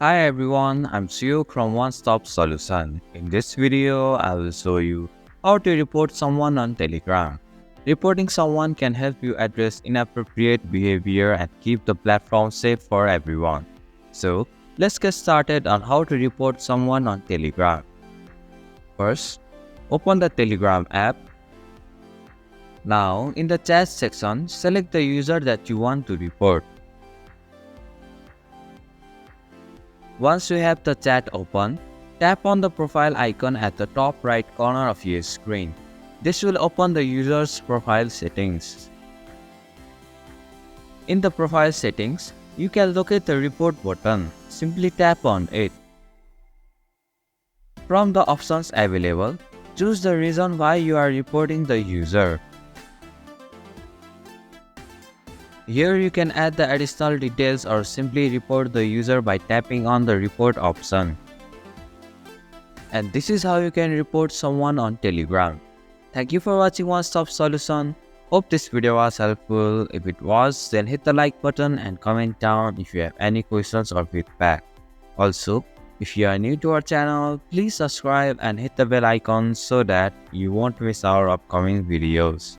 Hi everyone, I'm Sio from One Stop Solution. In this video, I will show you how to report someone on Telegram. Reporting someone can help you address inappropriate behavior and keep the platform safe for everyone. So, let's get started on how to report someone on Telegram. First, open the Telegram app. Now, in the chat section, select the user that you want to report. Once you have the chat open, tap on the profile icon at the top right corner of your screen. This will open the user's profile settings. In the profile settings, you can locate the report button. Simply tap on it. From the options available, choose the reason why you are reporting the user. Here you can add the additional details or simply report the user by tapping on the report option. And this is how you can report someone on Telegram. Thank you for watching One Stop Solution. Hope this video was helpful. If it was, then hit the like button and comment down if you have any questions or feedback. Also, if you are new to our channel, please subscribe and hit the bell icon so that you won't miss our upcoming videos.